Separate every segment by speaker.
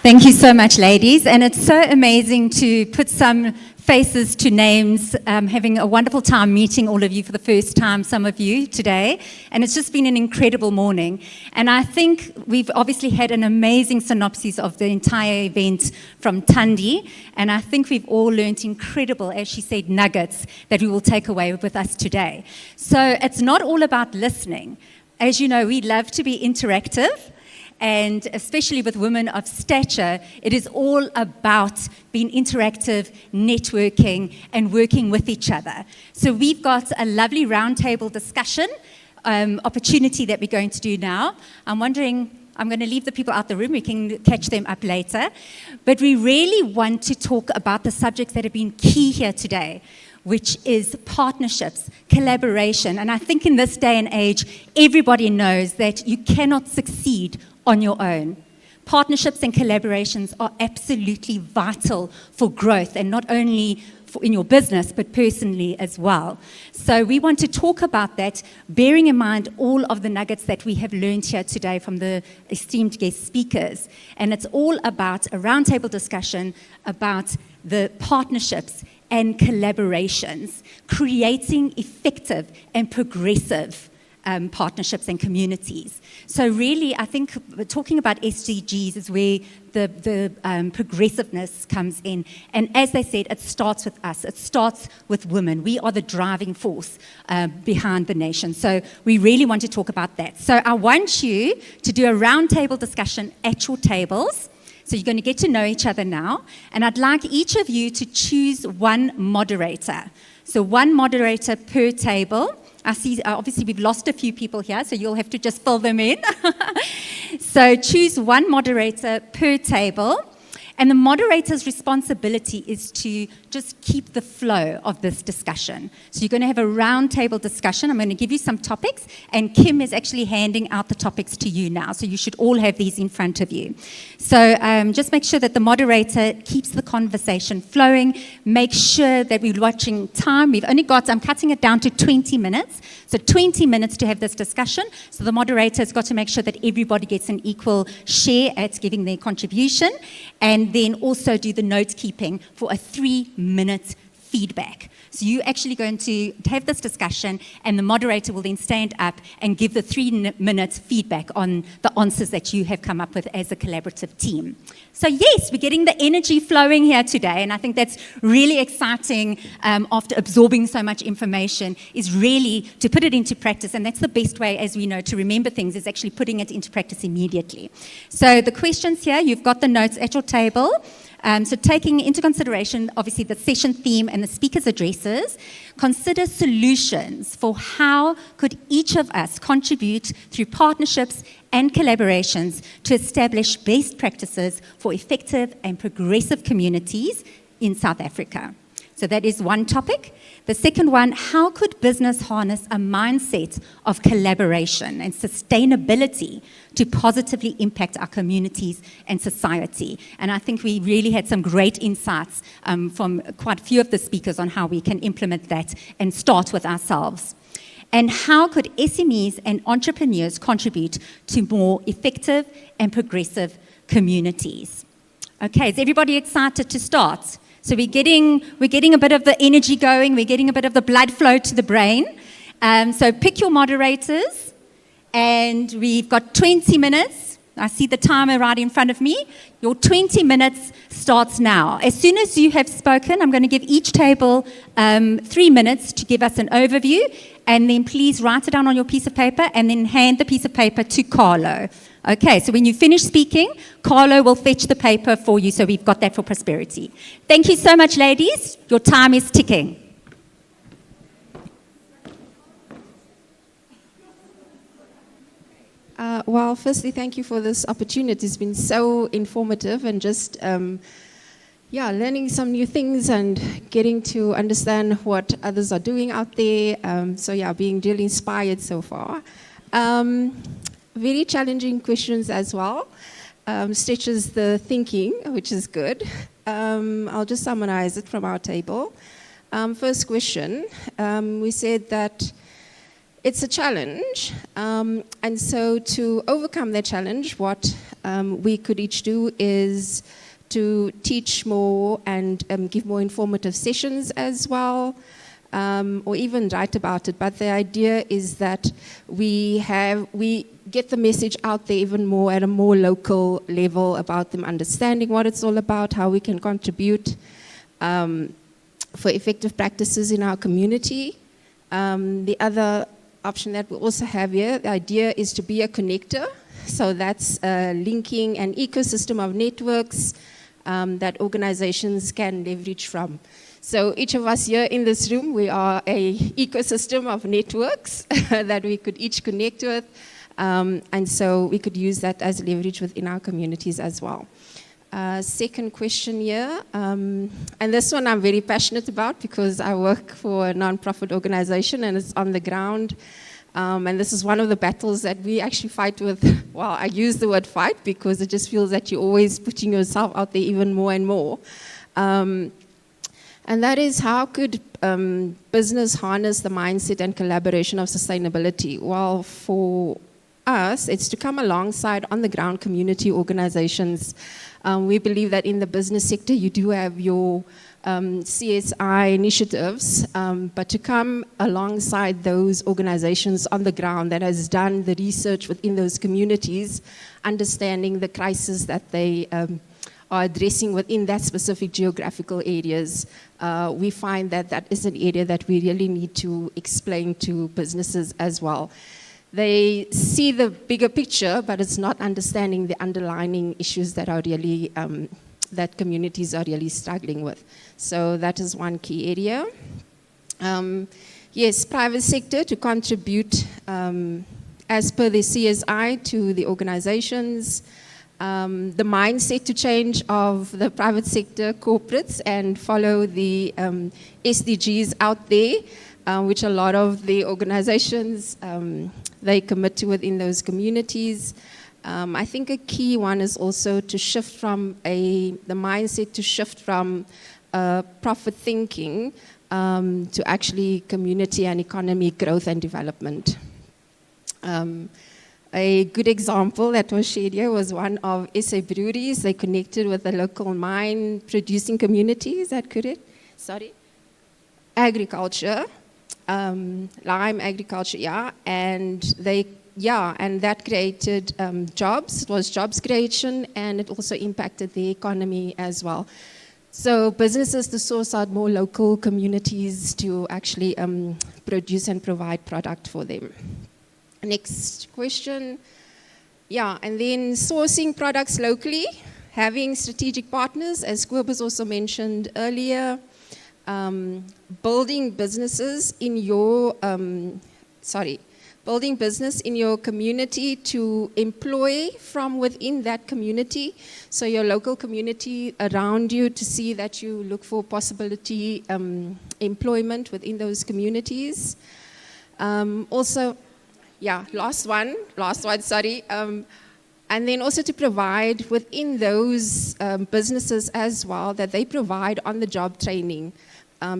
Speaker 1: Thank you so much, ladies. And it's so amazing to put some faces to names, having a wonderful time meeting all of you for the first time, some of you today. And it's just been an incredible morning. And I think we've obviously had an amazing synopsis of the entire event from Thandi. And I think we've all learned incredible, as she said, nuggets that we will take away with us today. So it's not all about listening. As you know, we love to be interactive. And especially with women of stature, it is all about being interactive, networking, and working with each other. So we've got a lovely roundtable discussion opportunity that we're going to do now. I'm wondering, I'm going to leave the people out the room. We can catch them up later. But we really want to talk about the subjects that have been key here today, which is partnerships, collaboration. And I think in this day and age, everybody knows that you cannot succeed on your own. Partnerships and collaborations are absolutely vital for growth, and not only in your business, but personally as well. So we want to talk about that, bearing in mind all of the nuggets that we have learned here today from the esteemed guest speakers. And it's all about a roundtable discussion about the partnerships and collaborations, creating effective and progressive partnerships and communities. So really, I think talking about SDGs is where the progressiveness comes in. And as they said, it starts with us. It starts with women. We are the driving force behind the nation. So we really want to talk about that. So I want you to do a roundtable discussion at your tables. So you're going to get to know each other now. And I'd like each of you to choose one moderator. So one moderator per table. I see, obviously, we've lost a few people here, so you'll have to just fill them in. So choose one moderator per table. And the moderator's responsibility is to just keep the flow of this discussion. So you're going to have a roundtable discussion. I'm going to give you some topics, and Kim is actually handing out the topics to you now. So you should all have these in front of you. So just make sure that the moderator keeps the conversation flowing. Make sure that we're watching time. We've only got, I'm cutting it down to 20 minutes. So 20 minutes to have this discussion. So the moderator has got to make sure that everybody gets an equal share at giving their contribution. And then also do the note keeping for a 3-minute feedback. So you're actually going to have this discussion, and the moderator will then stand up and give the 3-minute feedback on the answers that you have come up with as a collaborative team. So yes, we're getting the energy flowing here today, and I think that's really exciting after absorbing so much information, is really to put it into practice. And that's the best way, as we know, to remember things, is actually putting it into practice immediately. So the questions here, you've got the notes at your table. So taking into consideration, obviously, the session theme and the speaker's addresses, consider solutions for how could each of us contribute through partnerships and collaborations to establish best practices for effective and progressive communities in South Africa. So that is one topic. The second one, how could business harness a mindset of collaboration and sustainability to positively impact our communities and society? And I think we really had some great insights from quite a few of the speakers on how we can implement that and start with ourselves. And how could SMEs and entrepreneurs contribute to more effective and progressive communities? Okay, is everybody excited to start? So we're getting a bit of the energy going, we're getting a bit of the blood flow to the brain. So pick your moderators, and we've got 20 minutes. I see the timer right in front of me. Your 20 minutes starts now. As soon as you have spoken, I'm going to give each table 3 minutes to give us an overview, and then please write it down on your piece of paper and then hand the piece of paper to Carlo. Okay, so when you finish speaking, Carlo will fetch the paper for you, so we've got that for prosperity. Thank you so much, ladies. Your time is ticking.
Speaker 2: Well, firstly, thank you for this opportunity. It's been so informative, and just, learning some new things and getting to understand what others are doing out there. Being really inspired so far. Very challenging questions as well. Stretches the thinking, which is good. I'll just summarize it from our table. First question, we said that it's a challenge. And so to overcome that challenge, what we could each do is to teach more and give more informative sessions as well, or even write about it. But the idea is that we get the message out there even more at a more local level about them understanding what it's all about, how we can contribute for effective practices in our community. The other option that we also have here, the idea is to be a connector. So that's linking an ecosystem of networks that organizations can leverage from. So each of us here in this room, we are an ecosystem of networks that we could each connect with. And so we could use that as leverage within our communities as well. Second question here, and this one I'm very passionate about because I work for a non-profit organization and it's on the ground. And this is one of the battles that we actually fight with. Well, I use the word fight because it just feels that you're always putting yourself out there even more and more. And that is, how could business harness the mindset and collaboration of sustainability? Well, for us, it's to come alongside on-the-ground community organizations. We believe that in the business sector, you do have your CSI initiatives, but to come alongside those organizations on the ground that has done the research within those communities, understanding the crisis that they are addressing within that specific geographical areas, we find that that is an area that we really need to explain to businesses as well. They see the bigger picture, but it's not understanding the underlying issues that are really, that communities are really struggling with. So that is one key area. Yes, private sector to contribute as per the CSI to the organizations. The mindset to change of the private sector corporates and follow the SDGs out there, which a lot of the organizations they commit to within those communities. I think a key one is also to shift from the mindset to shift from profit thinking to actually community and economy growth and development. A good example that was shared here was one of SA breweries. They connected with a local mine producing community. Is that correct? Sorry. Agriculture. Lime agriculture, yeah, and that created jobs. It was jobs creation, and it also impacted the economy as well. So businesses to source out more local communities to actually produce and provide product for them. Next question. Yeah, and then sourcing products locally, having strategic partners, as Kobus also mentioned earlier. Building business in your community to employ from within that community. So your local community around you to see that you look for possibility employment within those communities. Also, yeah, last one, sorry. And then also to provide within those businesses as well, that they provide on-the-job training.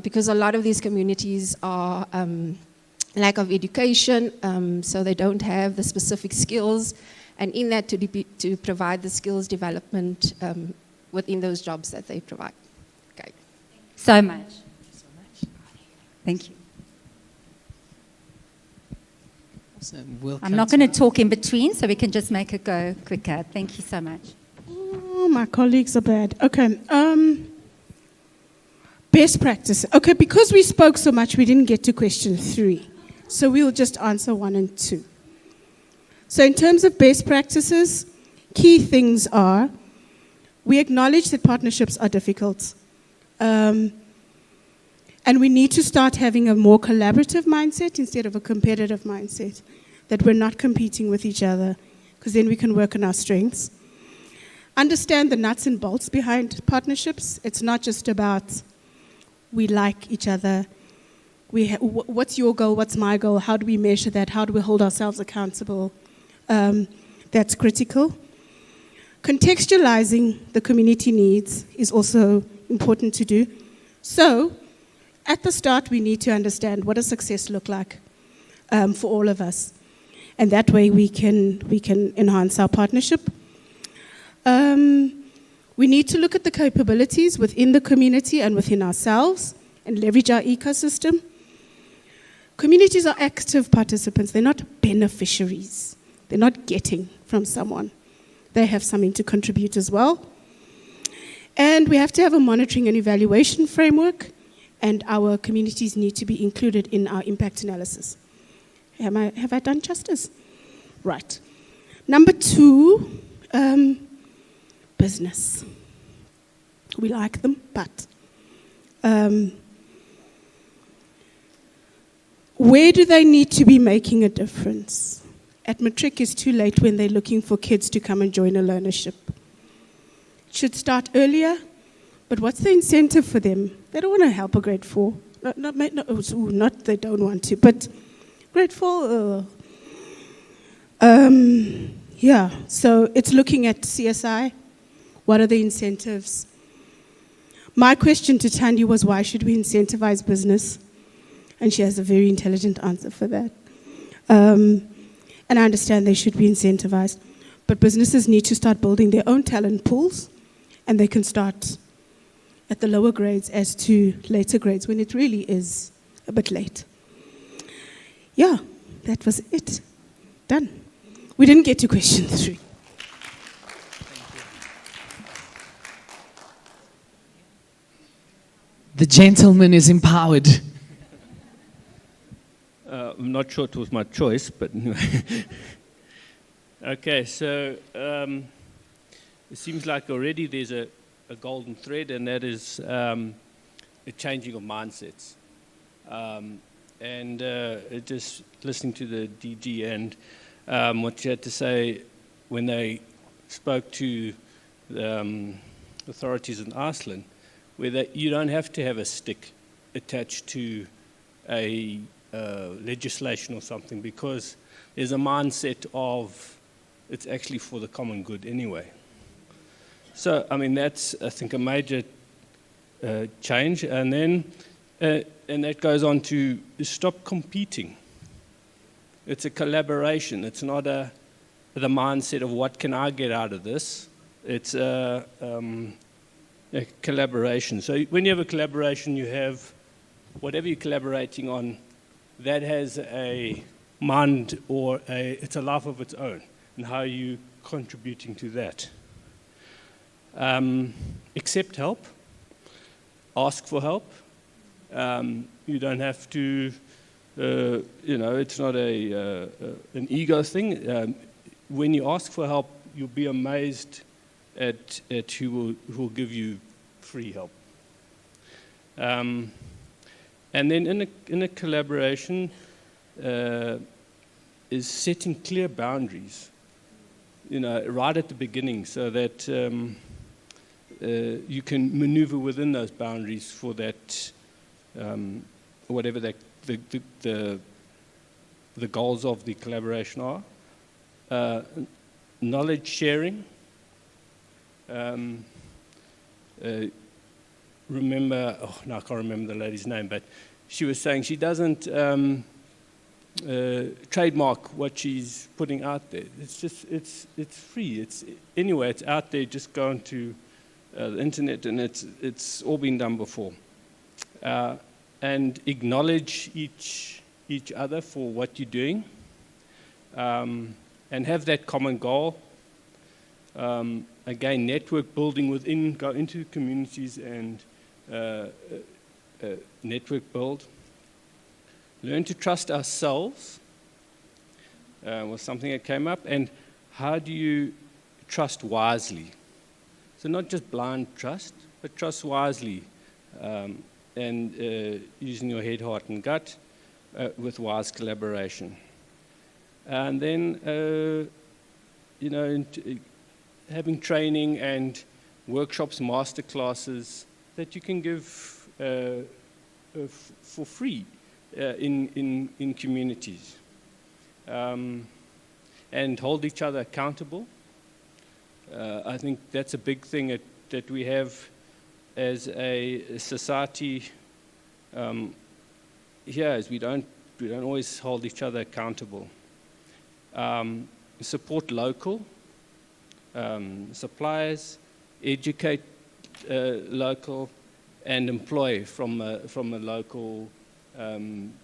Speaker 2: Because a lot of these communities are lack of education, so they don't have the specific skills, and in that to provide the skills development within those jobs that they provide. Okay.
Speaker 1: So much. Thank you.
Speaker 3: Awesome.
Speaker 1: I'm not going to talk in between, so we can just make it go quicker. Thank you so much.
Speaker 4: Oh, my colleagues are bad. Okay. Best practice. Okay, because we spoke so much, we didn't get to question 3. So we'll just answer 1 and 2. So in terms of best practices, key things are, we acknowledge that partnerships are difficult. And we need to start having a more collaborative mindset instead of a competitive mindset, that we're not competing with each other, because then we can work on our strengths. Understand the nuts and bolts behind partnerships. It's not just about we like each other. What's your goal? What's my goal? How do we measure that? How do we hold ourselves accountable? That's critical. Contextualizing the community needs is also important to do. So, at the start, we need to understand what does success look like. for all of us. And that way we can enhance our partnership. We need to look at the capabilities within the community and within ourselves and leverage our ecosystem. Communities are active participants. They're not beneficiaries. They're not getting from someone. They have something to contribute as well. And we have to have a monitoring and evaluation framework, and our communities need to be included in our impact analysis. Have I done justice? Right. Number 2, business. We like them, but where do they need to be making a difference? At matric is too late when they're looking for kids to come and join a learnership. It should start earlier, but what's the incentive for them? They don't want to help a grade 4. Not they don't want to, but grade 4, yeah, so it's looking at CSI. What are the incentives? My question to Tandy was, why should we incentivize business? And she has a very intelligent answer for that. And I understand they should be incentivized. But businesses need to start building their own talent pools, and they can start at the lower grades as to later grades when it really is a bit late. Yeah, that was it. Done. We didn't get to question 3.
Speaker 3: The gentleman is empowered.
Speaker 5: I'm not sure it was my choice, but anyway. Okay, so it seems like already there's a golden thread, and that is a changing of mindsets. And just listening to the DG and what she had to say when they spoke to the authorities in Iceland, where you don't have to have a stick attached to a legislation or something, because there's a mindset of it's actually for the common good anyway. So, I mean, that's, I think, a major change. And then, and that goes on to stop competing. It's a collaboration. It's not the mindset of what can I get out of this. It's a collaboration. So when you have a collaboration, you have whatever you're collaborating on, that has a mind or it's a life of its own, and how are you contributing to that. Accept help, ask for help. You don't have to, it's not an ego thing. When you ask for help, you'll be amazed at who will give you free help. And then in a collaboration is setting clear boundaries, right at the beginning, so that you can maneuver within those boundaries for that, whatever the goals of the collaboration are. Knowledge sharing. Remember, I can't remember the lady's name, but she was saying she doesn't trademark what she's putting out there. It's just, it's free. Anyway, it's out there. Just go onto the internet, and it's all been done before. And acknowledge each other for what you're doing, and have that common goal. Again, network building within, go into communities and network build. Learn to trust ourselves was something that came up. And how do you trust wisely? So not just blind trust, but trust wisely, and using your head, heart, and gut with wise collaboration. And then, having training and workshops, master classes that you can give for free in communities, and hold each other accountable. I think that's a big thing that we have as a society here, is we don't we don't always hold each other accountable. Support local suppliers, educate local, and employ from the local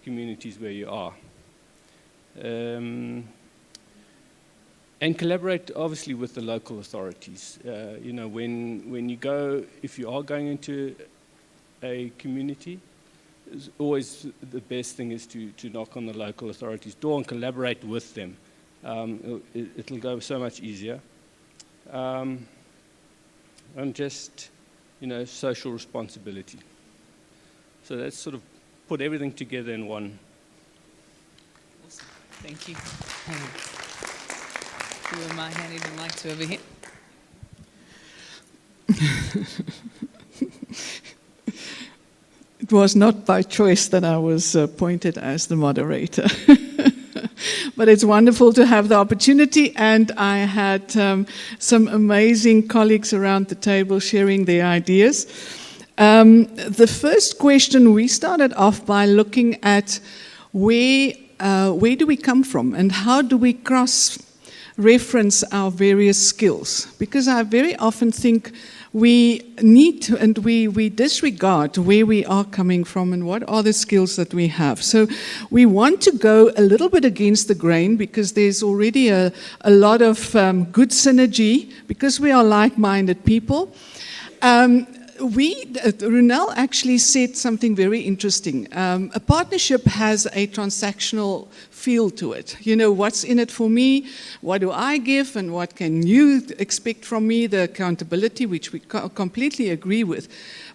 Speaker 5: communities where you are. And collaborate, obviously, with the local authorities. You know, when you go, if you are going into a community, always the best thing is to knock on the local authorities' door and collaborate with them. It'll go so much easier. And just, you know, social responsibility. So that's sort of put everything together in one.
Speaker 6: Awesome. Thank you. Who am I handing the mic to over here?
Speaker 7: It was not by choice that I was appointed as the moderator. But it's wonderful to have the opportunity, and I had some amazing colleagues around the table sharing their ideas. The first question, we started off by looking at where do we come from and how do we cross-reference our various skills? Because I very often think we need to, and we disregard where we are coming from and what are the skills that we have. So we want to go a little bit against the grain because there's already a lot of good synergy because we are like-minded people. Runel actually said something very interesting. A partnership has a transactional feel to it. You know, what's in it for me? What do I give? And what can you expect from me? The accountability, which we completely agree with.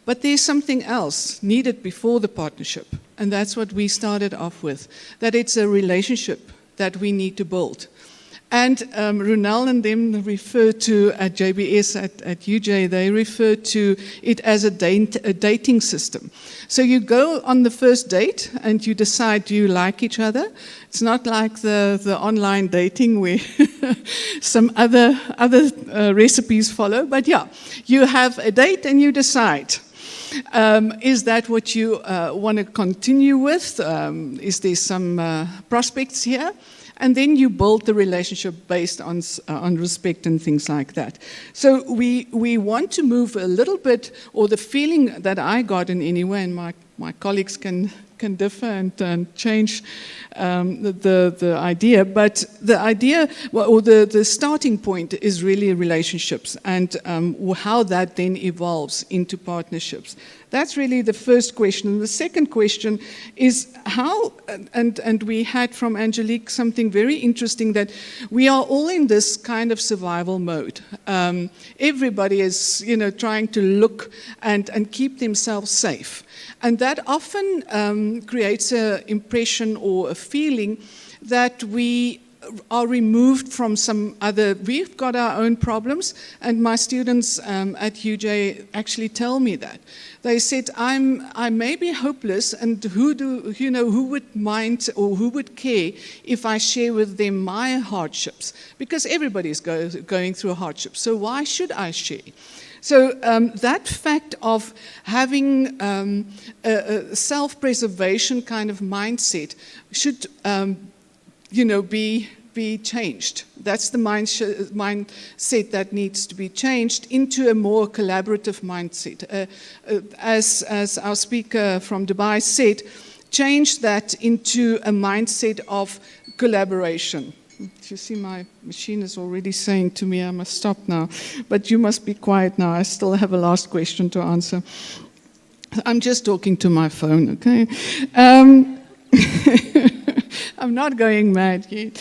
Speaker 7: But there's something else needed before the partnership. And that's what we started off with. That it's a relationship that we need to build. And Runel and them refer to, at JBS, at UJ, they refer to it as a dating system. So you go on the first date and you decide, do you like each other? It's not like the online dating where some other recipes follow. But yeah, you have a date and you decide. Is that what you want to continue with? Is there some prospects here? And then you build the relationship based on respect and things like that. So we want to move a little bit, or the feeling that I got in any way, and my colleagues can differ and change the idea, but the idea, or the starting point is really relationships and how that then evolves into partnerships. That's really the first question. And the second question is how, and we had from Angelique something very interesting, that we are all in this kind of survival mode. Everybody is, you know, trying to look and keep themselves safe. And that often creates an impression or a feeling that we are removed from some other, we've got our own problems, and my students at UJ actually tell me that. They said, I may be hopeless, and who would mind or who would care if I share with them my hardships? Because everybody's going through hardships, so why should I share? So that fact of having a self-preservation kind of mindset should, be changed. That's the mindset that needs to be changed into a more collaborative mindset. As our speaker from Dubai said, change that into a mindset of collaboration. You see, my machine is already saying to me I must stop now, but you must be quiet now. I still have a last question to answer. I'm just talking to my phone, okay? I'm not going mad yet.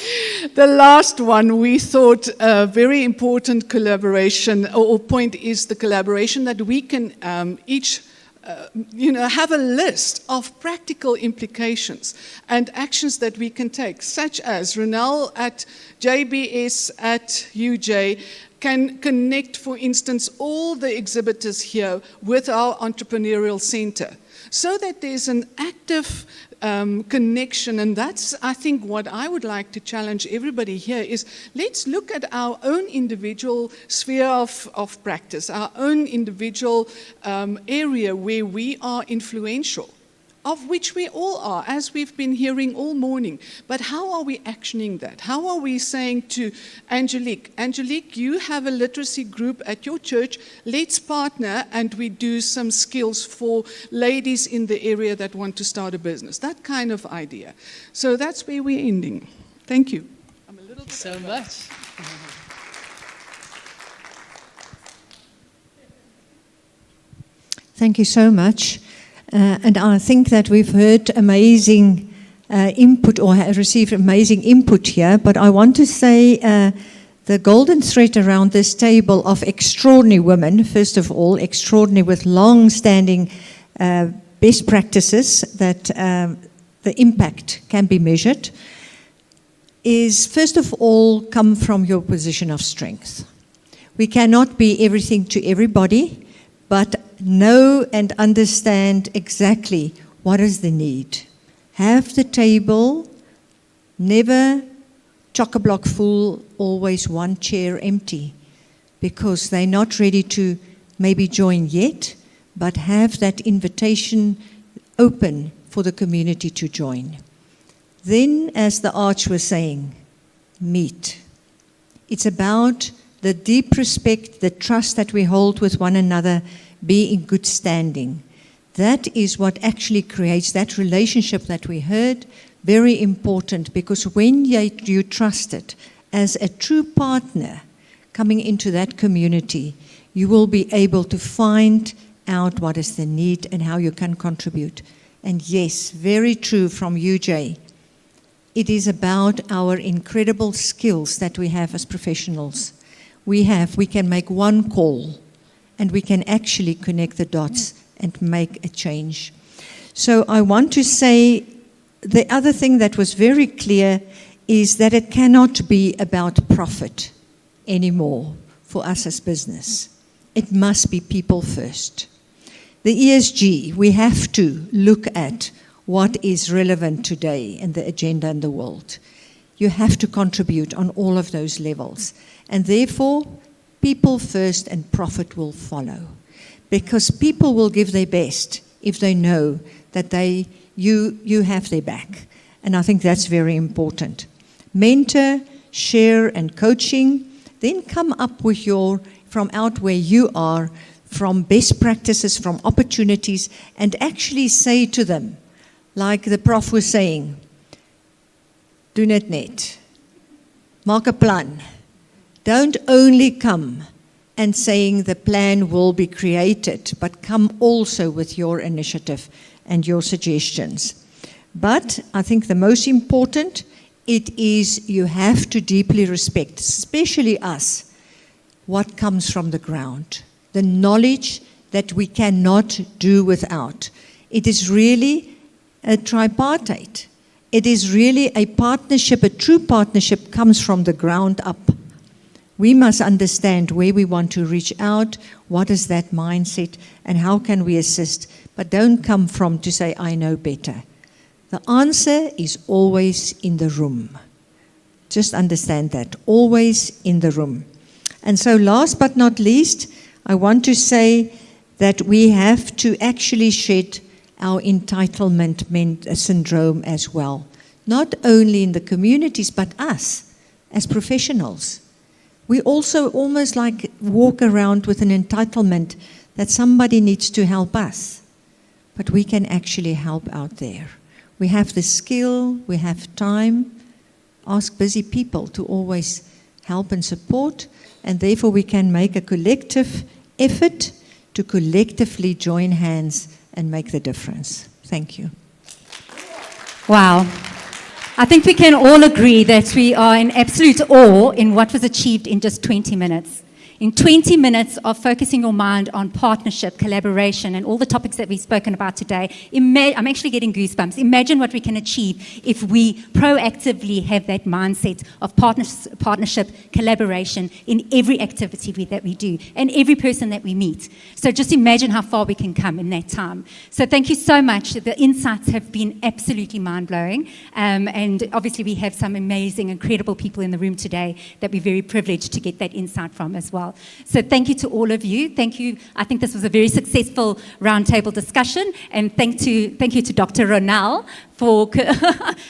Speaker 7: The last one, we thought a very important collaboration or point is the collaboration that we can each have a list of practical implications and actions that we can take, such as Runel at JBS at UJ can connect, for instance, all the exhibitors here with our entrepreneurial center, so that there's an active connection. And that's, I think, what I would like to challenge everybody here is, let's look at our own individual sphere of practice, our own individual area where we are influential. of which we all are, as we've been hearing all morning. But how are we actioning that? How are we saying to Angelique, Angelique, you have a literacy group at your church, let's partner and we do some skills for ladies in the area that want to start a business. That kind of idea. So that's where we're ending. Thank you. I'm a little bit
Speaker 6: So
Speaker 7: over.
Speaker 6: much.
Speaker 8: Thank you so much. And I think that we've heard amazing input or have received amazing input here. But I want to say the golden thread around this table of extraordinary women, first of all, extraordinary with long-standing best practices that the impact can be measured, is first of all come from your position of strength. We cannot be everything to everybody, but know and understand exactly what is the need. Have the table, never chock-a-block full, always one chair empty, because they're not ready to maybe join yet, but have that invitation open for the community to join. Then, as the Arch was saying, meet. It's about the deep respect, the trust that we hold with one another, be in good standing. That is what actually creates that relationship that we heard, very important, because when you trust it as a true partner coming into that community, you will be able to find out what is the need and how you can contribute. And yes, very true from you, Jay. It is about our incredible skills that we have as professionals. We can make one call and we can actually connect the dots and make a change. So I want to say the other thing that was very clear is that it cannot be about profit anymore for us as business. It must be people first. The ESG, we have to look at what is relevant today in the agenda in the world. You have to contribute on all of those levels. And therefore, people first and profit will follow. Because people will give their best if they know that you have their back. And I think that's very important. Mentor, share, and coaching. Then come up with from out where you are, from best practices, from opportunities, and actually say to them, like the prof was saying, do net net. Maak 'n plan. Don't only come and saying the plan will be created, but come also with your initiative and your suggestions. But I think the most important, it is you have to deeply respect, especially us, what comes from the ground. The knowledge that we cannot do without. It is really a tripartite. It is really a partnership, a true partnership comes from the ground up. We must understand where we want to reach out, what is that mindset, and how can we assist. But don't come from to say, I know better. The answer is always in the room. Just understand that, always in the room. And so last but not least, I want to say that we have to actually shed our entitlement syndrome as well. Not only in the communities, but us as professionals. We also almost like walk around with an entitlement that somebody needs to help us. But we can actually help out there. We have the skill, we have time. Ask busy people to always help and support, and therefore we can make a collective effort to collectively join hands and make the difference. Thank you.
Speaker 1: Wow. I think we can all agree that we are in absolute awe in what was achieved in just 20 minutes. In 20 minutes of focusing your mind on partnership, collaboration, and all the topics that we've spoken about today, I'm actually getting goosebumps. Imagine what we can achieve if we proactively have that mindset of partnership, collaboration in every activity that we do and every person that we meet. So just imagine how far we can come in that time. So thank you so much. The insights have been absolutely mind-blowing. And obviously we have some amazing, incredible people in the room today that we're very privileged to get that insight from as well. well. So thank you to all of you. Thank you. I think this was a very successful roundtable discussion. And thank you to Dr. Ronell for,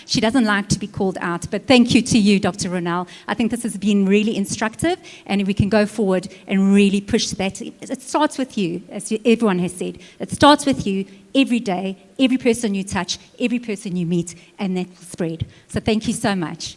Speaker 1: she doesn't like to be called out, but thank you to you, Dr. Ronell. I think this has been really instructive, and we can go forward and really push that. It starts with you, as everyone has said. It starts with you every day, every person you touch, every person you meet, and that will spread. So thank you so much.